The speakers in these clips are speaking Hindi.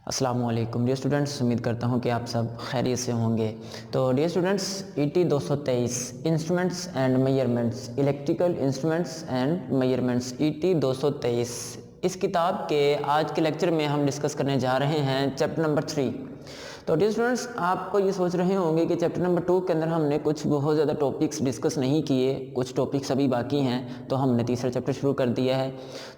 अस्सलामुअलैकुम डियर स्टूडेंट्स, उम्मीद करता हूँ कि आप सब खैरियत से होंगे। तो dear students, ET 223 instruments and measurements, electrical instruments and measurements, ET 223, इस किताब के आज के लेक्चर में हम डिस्कस करने जा रहे हैं चैप्टर नंबर 3। तो डियर स्टूडेंट्स, आप ये सोच रहे होंगे कि चैप्टर नंबर 2 के अंदर हमने कुछ बहुत ज़्यादा टॉपिक्स डिस्कस नहीं किए, कुछ टॉपिक्स अभी बाकी हैं, तो हमने तीसरा चैप्टर शुरू कर दिया है।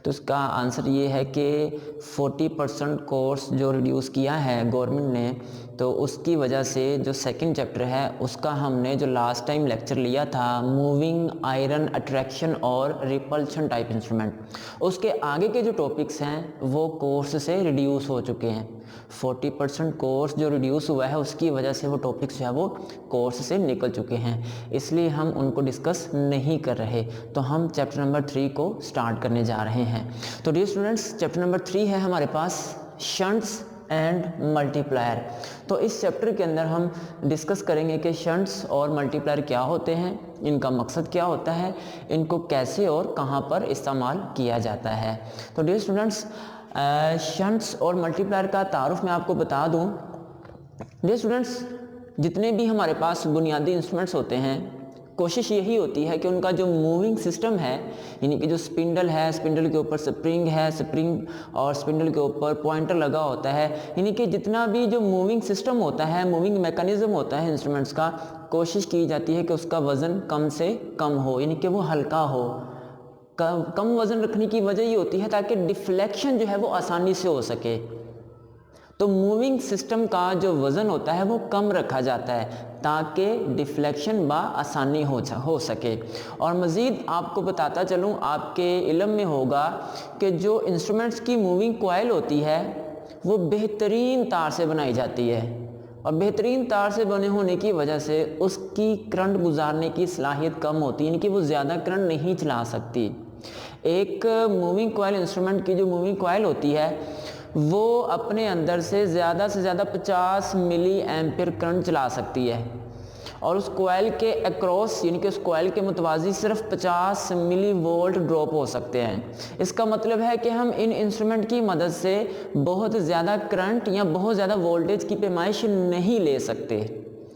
तो इसका आंसर ये है कि 40% कोर्स जो रिड्यूस किया है गवर्नमेंट ने, तो उसकी वजह से जो सेकंड चैप्टर है उसका हमने जो लास्ट टाइम लेक्चर लिया था मूविंग आयरन अट्रैक्शन और रिपल्शन टाइप इंस्ट्रूमेंट, उसके आगे के जो टॉपिक्स हैं वो कोर्स से रिड्यूस हो चुके हैं। 40% कोर्स जो रिड्यूस हुआ है उसकी वजह से वो टॉपिक्स जो है वो कोर्स से निकल चुके हैं, इसलिए हम उनको डिस्कस नहीं कर रहे। तो हम चैप्टर नंबर 3 को स्टार्ट करने जा रहे हैं। तो डियर स्टूडेंट्स, चैप्टर नंबर 3 है हमारे पास शंट्स एंड मल्टीप्लायर। तो इस चैप्टर के अंदर हम डिस्कस करेंगे कि शंट्स और मल्टीप्लायर क्या होते हैं, इनका मकसद क्या होता है, इनको कैसे और कहाँ पर इस्तेमाल किया जाता है। तो डियर स्टूडेंट्स, शंट्स और मल्टीप्लायर का तारुफ मैं आपको बता दूं। डियर स्टूडेंट्स, जितने भी हमारे पास बुनियादी इंस्ट्रूमेंट्स होते हैं, कोशिश यही होती है कि उनका जो मूविंग सिस्टम है, यानी कि जो स्पिंडल है, स्पिंडल के ऊपर स्प्रिंग है, स्प्रिंग और स्पिंडल के ऊपर पॉइंटर लगा होता है, यानी कि जितना भी जो मूविंग सिस्टम होता है, मूविंग मैकेनिज्म होता है इंस्ट्रूमेंट्स का, कोशिश की जाती है कि उसका वज़न कम से कम हो, यानी कि वो हल्का हो। कम वज़न रखने की वजह ये होती है ताकि डिफ्लेक्शन जो है वो आसानी से हो सके। तो मूविंग सिस्टम का जो वज़न होता है वो कम रखा जाता है ताकि डिफ्लेक्शन आसानी हो सके। और मज़ीद आपको बताता चलूँ, आपके इल्म में होगा कि जो इंस्ट्रूमेंट्स की मूविंग कॉइल होती है वो बेहतरीन तार से बनाई जाती है, और बेहतरीन तार से बने होने की वजह से उसकी करंट गुजारने की सलाहियत कम होती है, यानी कि वो ज़्यादा करंट नहीं चला सकती। एक मूविंग कॉइल इंस्ट्रूमेंट की जो मूविंग कॉइल होती है वो अपने अंदर से ज़्यादा 50 मिली एम्पियर करंट चला सकती है, और उस कॉइल के अक्रॉस, यानी कि उस कॉइल के मुतवाज़ी सिर्फ 50 मिली वोल्ट ड्रॉप हो सकते हैं। इसका मतलब है कि हम इन इंस्ट्रूमेंट की मदद से बहुत ज़्यादा करंट या बहुत ज़्यादा वोल्टेज की पैमाइश नहीं ले सकते,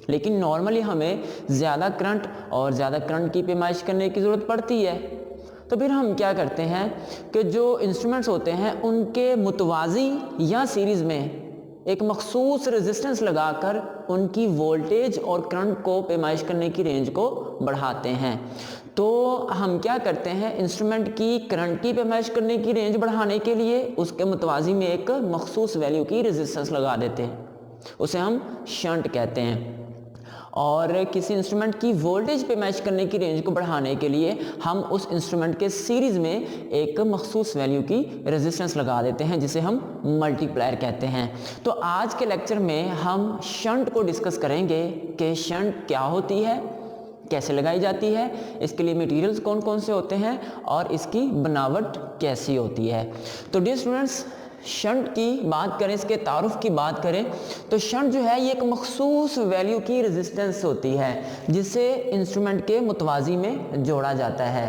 लेकिन नॉर्मली हमें ज़्यादा करंट और ज़्यादा करंट की पैमाइश करने की ज़रूरत पड़ती है। तो फिर हम क्या करते हैं कि जो इंस्ट्रूमेंट्स होते हैं उनके मुतवाज़ी या सीरीज़ में एक मखसूस रेजिस्टेंस लगाकर उनकी वोल्टेज और करंट को पैमाइश करने की रेंज को बढ़ाते हैं। तो हम क्या करते हैं, इंस्ट्रूमेंट की करंट की पैमाइश करने की रेंज बढ़ाने के लिए उसके मुतवाज़ी में एक मखसूस वैल्यू की रेजिस्टेंस लगा देते हैं, उसे हम शंट कहते हैं। और किसी इंस्ट्रूमेंट की वोल्टेज पे मैच करने की रेंज को बढ़ाने के लिए हम उस इंस्ट्रूमेंट के सीरीज़ में एक मखसूस वैल्यू की रेजिस्टेंस लगा देते हैं, जिसे हम मल्टीप्लायर कहते हैं। तो आज के लेक्चर में हम शंट को डिस्कस करेंगे कि शंट क्या होती है, कैसे लगाई जाती है, इसके लिए मटेरियल्स कौन कौन से होते हैं और इसकी बनावट कैसी होती है। तो डियर स्टूडेंट्स, शंट की बात करें, इसके तारुफ की बात करें, तो शंट जो है ये एक मखसूस वैल्यू की रेजिस्टेंस होती है जिसे इंस्ट्रूमेंट के मुतवाज़ी में जोड़ा जाता है।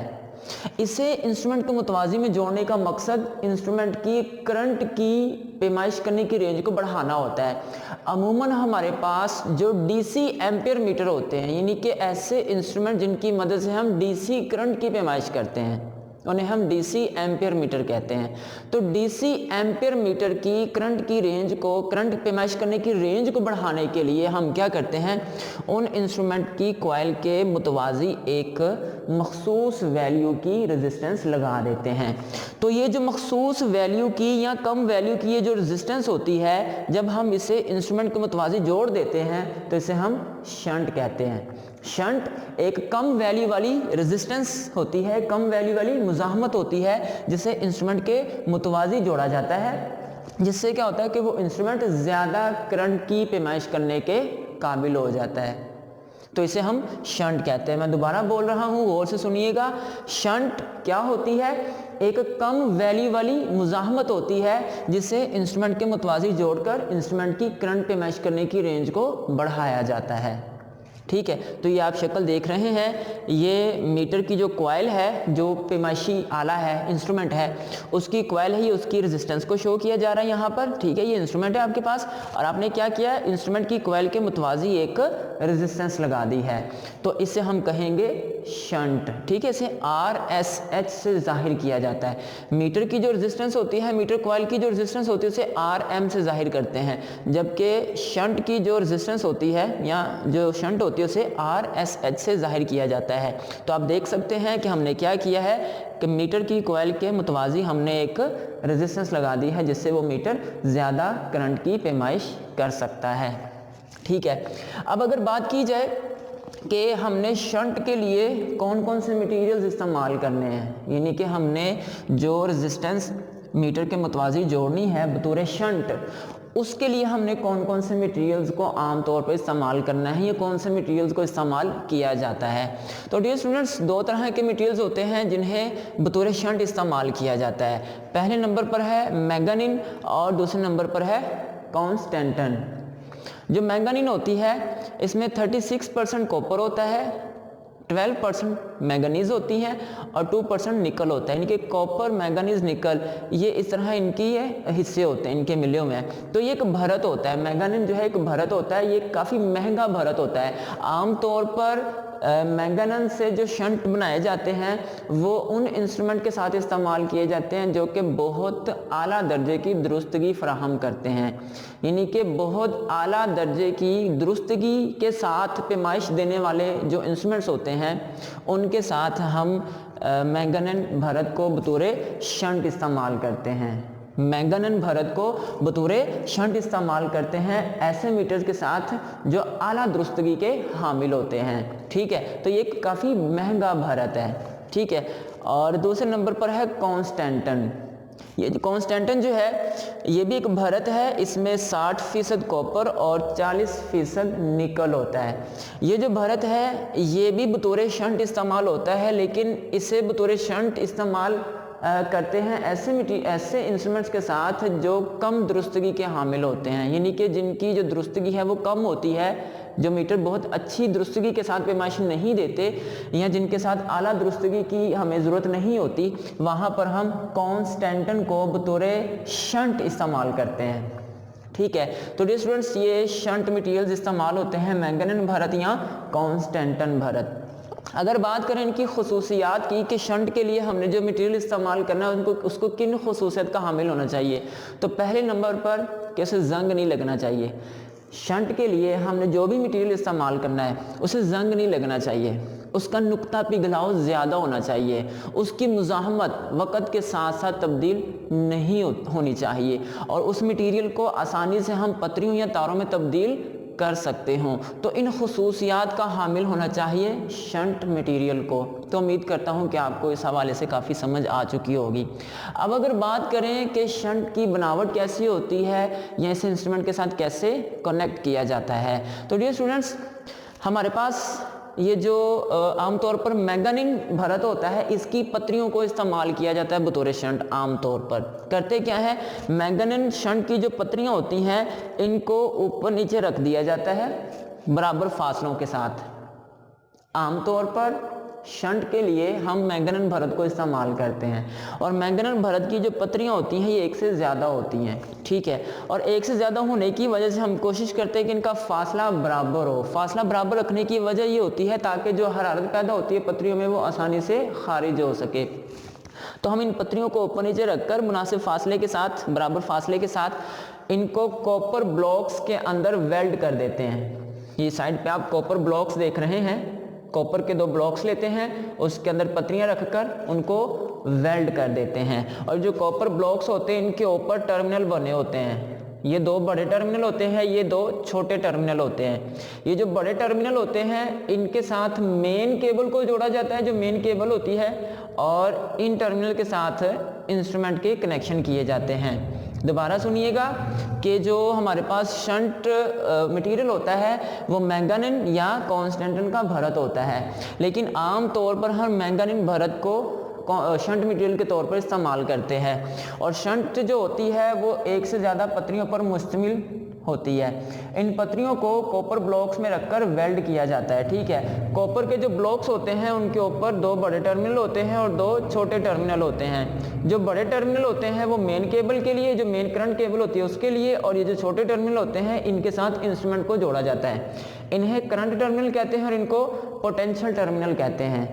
इसे इंस्ट्रूमेंट के मुतवाज़ी में जोड़ने का मकसद इंस्ट्रूमेंट की करंट की पैमाइश करने की रेंज को बढ़ाना होता है। अमूमन हमारे पास जो DC एम्पियर मीटर होते हैं, यानी कि ऐसे इंस्ट्रूमेंट जिनकी मदद से हम DC करंट की पैमाइश करते हैं, उन्हें हम DC एम्पियर मीटर कहते हैं। तो DC एम्पियर मीटर की करंट की रेंज को, करंट पैमाइश करने की रेंज को बढ़ाने के लिए हम क्या करते हैं, उन इंस्ट्रूमेंट की कॉइल के मुतवाज़ी एक मखसूस वैल्यू की रेजिस्टेंस लगा देते हैं। तो ये जो मखसूस वैल्यू की या कम वैल्यू की ये जो रेजिस्टेंस होती है, जब हम इसे इंस्ट्रूमेंट के मुतवाज़ी जोड़ देते हैं तो इसे हम शंट कहते हैं। शंट एक कम वैल्यू वाली रेजिस्टेंस होती है, कम वैल्यू वाली मुज़ाहमत होती है, जिसे इंस्ट्रूमेंट के मुतवाज़ी जोड़ा जाता है, जिससे क्या होता है कि वो इंस्ट्रूमेंट ज़्यादा करंट की पैमाइश करने के काबिल हो जाता है। तो इसे हम शंट कहते हैं। मैं दोबारा बोल रहा हूँ, गौर से सुनिएगा। शंट क्या होती है, एक कम वैल्यू वाली मुज़ाहमत होती है जिसे इंस्ट्रूमेंट के मुतवाज़ी जोड़कर इंस्ट्रूमेंट की करंट पैमाइश करने की रेंज को बढ़ाया जाता है। ठीक है। तो ये आप शक्ल देख रहे हैं, ये मीटर की जो कॉइल है, जो पैमाइशी आला है, इंस्ट्रूमेंट है, उसकी कॉइल है, ये उसकी रेजिस्टेंस को शो किया जा रहा है यहाँ पर। ठीक है, ये इंस्ट्रूमेंट है आपके पास और आपने क्या किया, इंस्ट्रूमेंट की कॉइल के मुतवाजी एक रेजिस्टेंस लगा दी है, तो इसे हम कहेंगे शंट। ठीक है, इसे RSH से जाहिर किया जाता है। मीटर की जो रेजिस्टेंस होती है, मीटर कॉइल की जो रेजिस्टेंस होती है, उसे RM से जाहिर करते हैं, जबकि शंट की जो रेजिस्टेंस होती है या जो शंट होती है उसे RSH से जाहिर किया जाता है। तो आप देख सकते हैं कि हमने क्या किया है कि मीटर की कॉइल के मुतवाजी हमने एक रेजिस्टेंस लगा दी है, जिससे वो मीटर ज़्यादा करंट की पैमाइश कर सकता है। ठीक है, अब अगर बात की जाए कि हमने शंट के लिए कौन कौन से मटेरियल्स इस्तेमाल करने हैं, यानी कि हमने जो रेजिस्टेंस मीटर के मुतवाजी जोड़नी है बतौर शंट, उसके लिए हमने कौन कौन से मटेरियल्स को आमतौर पर इस्तेमाल करना है, या कौन से मटेरियल्स को इस्तेमाल किया जाता है। तो डियर स्टूडेंट्स, दो तरह के मटेरियल्स होते हैं जिन्हें बतौर शंट इस्तेमाल किया जाता है। पहले नंबर पर है मैंगनीज और दूसरे नंबर पर है कॉन्स्टेंटन। जो मैंगनीज होती है इसमें 36% कॉपर होता है, 12% मैंगनीज होती है और 2% निकल होता है, यानी कि कॉपर, मैंगनीज, निकल, ये इस तरह इनकी ये हिस्से होते हैं, इनके मिले हुए हैं। तो ये एक भरत होता है, मैंगनीज जो है एक भरत होता है, ये काफ़ी महंगा भरत होता है। आमतौर पर मैंगनीज से जो शंट बनाए जाते हैं वो उन इंस्ट्रूमेंट के साथ इस्तेमाल किए जाते हैं जो कि बहुत आला दर्जे की दुरुस्तगी फराहम करते हैं, यानी कि बहुत आला दर्जे की दुरुस्तगी के साथ पैमाइश देने वाले जो इंस्ट्रूमेंट्स होते हैं उनके साथ हम मैंगनीज भरत को बतौर शंट इस्तेमाल करते हैं। मैंगनीज भरत को बतौर शंट इस्तेमाल करते हैं ऐसे मीटर्स के साथ जो आला दुरुस्तगी के हामिल होते हैं। ठीक है, तो ये काफ़ी महंगा भरत है। ठीक है, और दूसरे नंबर पर है कॉन्स्टेंटन। ये कॉन्स्टेंटन जो है ये भी एक भरत है, इसमें 60% कॉपर और 40% निकल होता है। ये जो भरत है ये भी बतौर शंट इस्तेमाल होता है, लेकिन इसे बतौर शंट इस्तेमाल करते हैं ऐसे इंस्ट्रूमेंट्स के साथ जो कम दुरुस्तगी के हामिल होते हैं, यानी कि जिनकी जो दुरुस्तगी है वो कम होती है, जो मीटर बहुत अच्छी दुरुस्तगी के साथ पैमाइश नहीं देते या जिनके साथ आला दुरुस्तगी की हमें ज़रूरत नहीं होती, वहाँ पर हम कॉन्स्टेंटन को बतौर शंट इस्तेमाल करते हैं। ठीक है, तो डियर स्टूडेंट्स, ये शंट मटेरियल्स इस्तेमाल होते हैं मैंगनीज भरत या कॉन्स्टेंटन भरत। अगर बात करें इनकी खसूसियात की कि शंट के लिए हमने जो मटेरियल इस्तेमाल करना है उसको किन खसूसियत का हामिल होना चाहिए, तो पहले नंबर पर कि उसे जंग नहीं लगना चाहिए। शंट के लिए हमने जो भी मटेरियल इस्तेमाल करना है उसे जंग नहीं लगना चाहिए, उसका नुक्ता पिघलाव ज़्यादा होना चाहिए, उसकी मुज़ाहमत वक़्त के साथ साथ तब्दील नहीं होनी चाहिए और उस मटेरियल को आसानी से हम पतरियों या तारों में तब्दील कर सकते हों। तो इन खसूसियात का हामिल होना चाहिए शंट मटेरियल को। तो उम्मीद करता हूं कि आपको इस हवाले से काफ़ी समझ आ चुकी होगी। अब अगर बात करें कि शंट की बनावट कैसी होती है या इस इंस्ट्रूमेंट के साथ कैसे कनेक्ट किया जाता है, तो डियर स्टूडेंट्स, हमारे पास ये जो आमतौर पर मैंगनीज भरत होता है इसकी पतरियों को इस्तेमाल किया जाता है बतौर शंट। आमतौर पर करते क्या है, मैंगनीज शंट की जो पतरियां होती हैं इनको ऊपर नीचे रख दिया जाता है बराबर फासलों के साथ। आमतौर पर शंट के लिए हम मैंगनीज भरत को इस्तेमाल करते हैं और मैंगनीज भरत की जो पतरियां होती हैं ये एक से ज़्यादा होती हैं। ठीक है, और एक से ज़्यादा होने की वजह से हम कोशिश करते हैं कि इनका फासला बराबर हो। फासला बराबर रखने की वजह ये होती है ताकि जो हरारत पैदा होती है पतरियों में वो आसानी से खारिज हो सके। तो हम इन पतरियों को ऊपर नीचे रखकर मुनासिब फासले के साथ, बराबर फासले के साथ इनको कॉपर ब्लॉक्स के अंदर वेल्ड कर देते हैं। ये साइड पे आप कॉपर ब्लॉक्स देख रहे हैं, कॉपर के 2 ब्लॉक्स लेते हैं, उसके अंदर पतरियां रखकर उनको वेल्ड कर देते हैं और जो कॉपर ब्लॉक्स होते हैं इनके ऊपर टर्मिनल बने होते हैं। ये 2 बड़े टर्मिनल होते हैं, ये 2 छोटे टर्मिनल होते हैं। ये जो बड़े टर्मिनल होते हैं इनके साथ मेन केबल को जोड़ा जाता है, जो मेन केबल होती है, और इन टर्मिनल के साथ इंस्ट्रूमेंट के कनेक्शन किए जाते हैं। दोबारा सुनिएगा कि जो हमारे पास शंट मटेरियल होता है वो मैंगनीज या कॉन्स्टेंटन का भरत होता है, लेकिन आम तौर पर हम मैंगनीज भरत को शंट मटेरियल के तौर पर इस्तेमाल करते हैं। और शंट जो होती है वो एक से ज़्यादा पतरियों पर मुश्तमिल होती है। इन पत्रियों को कॉपर ब्लॉक्स में रखकर वेल्ड किया जाता है। ठीक है, कॉपर के जो ब्लॉक्स होते हैं उनके ऊपर 2 बड़े टर्मिनल होते हैं और 2 छोटे टर्मिनल होते हैं। जो बड़े टर्मिनल होते हैं वो मेन केबल के लिए, जो मेन करंट केबल होती है उसके लिए, और ये जो छोटे टर्मिनल होते हैं इनके साथ इंस्ट्रूमेंट को जोड़ा जाता है। इन्हें करंट टर्मिनल कहते हैं और इनको पोटेंशियल टर्मिनल कहते हैं।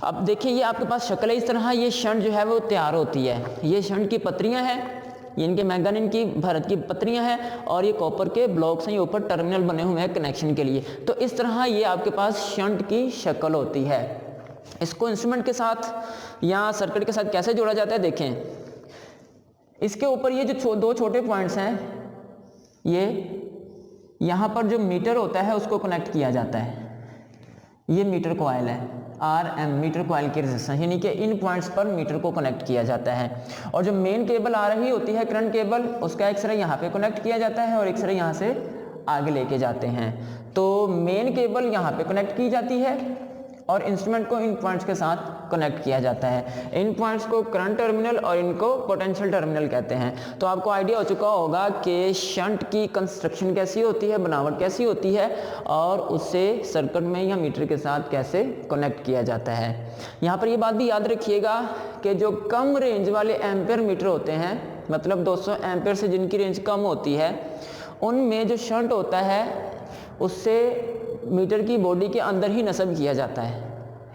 अब देखिए ये आपके पास शक्ल है इस तरह, ये शंट जो है वो तैयार होती है। ये शंट की पत्रियां हैं, ये इनके मैंगनीज की भारत की पत्रियां हैं और ये कॉपर के ब्लॉक्स हैं, ये ऊपर टर्मिनल बने हुए हैं कनेक्शन के लिए। तो इस तरह ये आपके पास शंट की शक्ल होती है। इसको इंस्ट्रूमेंट के साथ या सर्किट के साथ कैसे जोड़ा जाता है देखें। इसके ऊपर ये जो 2 छोटे पॉइंट्स हैं, ये यहाँ पर जो मीटर होता है उसको कनेक्ट किया जाता है। ये मीटर कॉइल है, RM मीटर कॉइल की रेजिस्टेंस, यानी कि इन पॉइंट्स पर मीटर को कनेक्ट किया जाता है। और जो मेन केबल आ रही होती है करंट केबल, उसका एक सिरा यहाँ पे कनेक्ट किया जाता है और एक सिरा यहाँ से आगे लेके जाते हैं। तो मेन केबल यहाँ पे कनेक्ट की जाती है और इंस्ट्रूमेंट को इन पॉइंट्स के साथ कनेक्ट किया जाता है। इन पॉइंट्स को करंट टर्मिनल और इनको पोटेंशियल टर्मिनल कहते हैं। तो आपको आइडिया हो चुका होगा कि शंट की कंस्ट्रक्शन कैसी होती है, बनावट कैसी होती है और उससे सर्किट में या मीटर के साथ कैसे कनेक्ट किया जाता है। यहाँ पर ये बात भी याद रखिएगा कि जो कम रेंज वाले एम्पेयर मीटर होते हैं, मतलब 200 एम्पेयर से जिनकी रेंज कम होती है, उनमें जो शंट होता है उससे मीटर की बॉडी के अंदर ही नस्ब किया जाता है।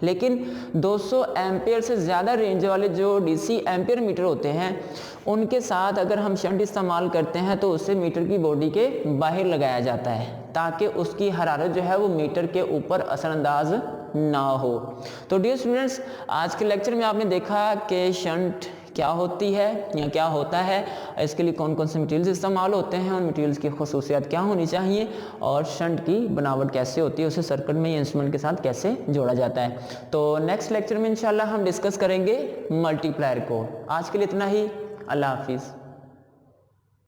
लेकिन 200 एम्पेयर से ज़्यादा रेंज वाले जो DC एम्पेयर मीटर होते हैं उनके साथ अगर हम शंट इस्तेमाल करते हैं तो उससे मीटर की बॉडी के बाहर लगाया जाता है ताकि उसकी हरारत जो है वो मीटर के ऊपर असरअंदाज ना हो। तो डियर स्टूडेंट्स, आज के लेक्चर में आपने देखा कि शंट क्या होती है या क्या होता है, इसके लिए कौन कौन से मटेरियल्स इस्तेमाल होते हैं, उन मटेरियल्स की खुसूसियात क्या होनी चाहिए और शंट की बनावट कैसे होती है, उसे सर्किट में या इंस्ट्रूमेंट के साथ कैसे जोड़ा जाता है। तो नेक्स्ट लेक्चर में इंशाल्लाह हम डिस्कस करेंगे मल्टीप्लायर को। आज के लिए इतना ही, अल्लाह हाफिज़।